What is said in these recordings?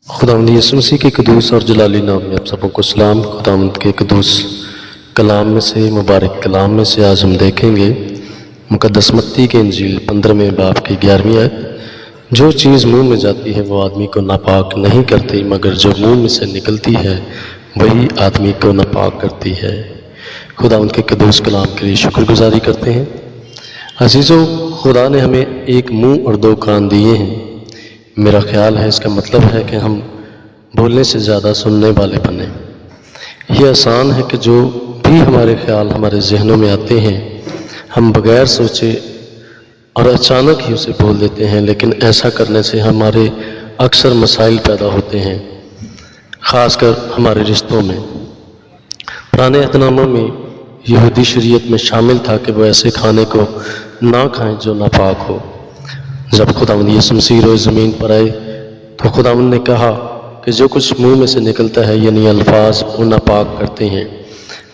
खुदावंद यीशु मसीह के कदूस और जलाली नाम में आप सबों को सलाम। खुदावंद के कदूस कलाम में से, मुबारक कलाम में से आज हम देखेंगे मुकद्दस मत्ती के इंजील 15वें बाब की 11वीं आयत। जो चीज़ मुंह में जाती है वो आदमी को नापाक नहीं करती, मगर जो मुंह में से निकलती है वही आदमी को नापाक करती है। खुदावंद के कदूस कलाम के लिए शुक्रगुजारी करते हैं। अजीज़ों, खुदा ने हमें एक मुंह और दो कान दिए हैं। मेरा ख्याल है इसका मतलब है कि हम बोलने से ज़्यादा सुनने वाले बने। ये आसान है कि जो भी हमारे ख्याल हमारे जहनों में आते हैं हम बग़ैर सोचे और अचानक ही उसे बोल देते हैं, लेकिन ऐसा करने से हमारे अक्सर मसाइल पैदा होते हैं, ख़ासकर हमारे रिश्तों में। पुराने अहदनामों में यहूदी शरीयत में शामिल था कि वो ऐसे खाने को ना खाएं जो नापाक हो। जब खुदावंद यीशु मसीह रोज़ ज़मीन पर आए तो खुदावंद ने कहा कि जो कुछ मुंह में से निकलता है यानी अल्फाज वो नापाक करते हैं,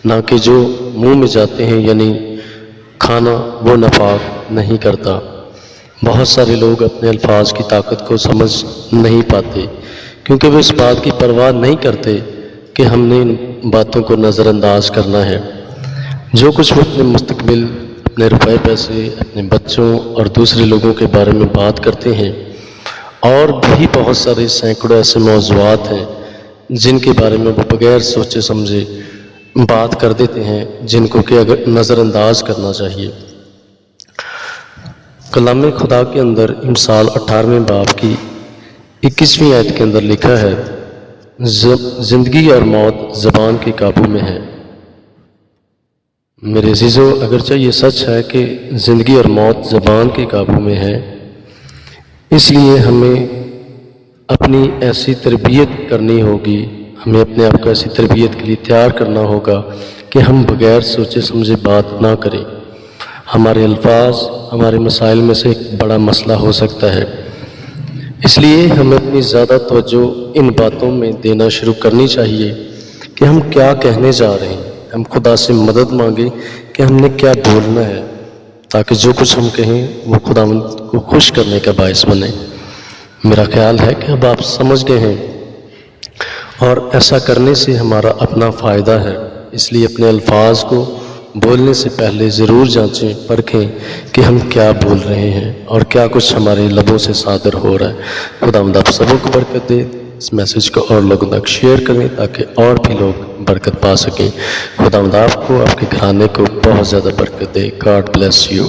ना कि जो मुंह में जाते हैं यानी खाना वो नापाक नहीं करता। बहुत सारे लोग अपने अल्फाज की ताकत को समझ नहीं पाते क्योंकि वो इस बात की परवाह नहीं करते कि हमने इन बातों को नज़रअंदाज करना है। जो कुछ वो अपने मुस्तकबिल, अपने रुपए पैसे, अपने बच्चों और दूसरे लोगों के बारे में बात करते हैं, और भी बहुत सारे सैकड़ों ऐसे मौज़ूआत हैं जिनके बारे में वो बग़ैर सोचे समझे बात कर देते हैं, जिनको कि अगर नज़रअंदाज करना चाहिए। कलाम खुदा के अंदर इमसाल 18वें बाब की 21वीं आयत के अंदर लिखा है, ज़िंदगी और मौत ज़बान के काबू में है। मेरे अजीज़ों, अगरचे ये सच है कि ज़िंदगी और मौत ज़बान के काबू में है, इसलिए हमें अपनी ऐसी तरबियत करनी होगी, हमें अपने आप को ऐसी तरबियत के लिए तैयार करना होगा कि हम बग़ैर सोचे समझे बात ना करें। हमारे अल्फाज हमारे मसाइल में से एक बड़ा मसला हो सकता है, इसलिए हमें अपनी ज़्यादा तवज्जो इन बातों में देना शुरू करनी चाहिए कि हम क्या कहने जा रहे हैं। हम खुदा से मदद मांगे कि हमने क्या बोलना है, ताकि जो कुछ हम कहें वो खुदावंद को खुश करने का बायस बने। मेरा ख्याल है कि अब आप समझ गए हैं, और ऐसा करने से हमारा अपना फ़ायदा है। इसलिए अपने अल्फाज को बोलने से पहले ज़रूर जांचें, परखें कि हम क्या बोल रहे हैं और क्या कुछ हमारे लबों से सादर हो रहा है। खुदावंद आप सबों को बरकत दे। इस मैसेज को और लोगों तक शेयर करें ताकि और भी लोग बरकत पा सकें। खुदावंद आपको, आपके घराने को बहुत ज़्यादा बरकत दे। God bless you.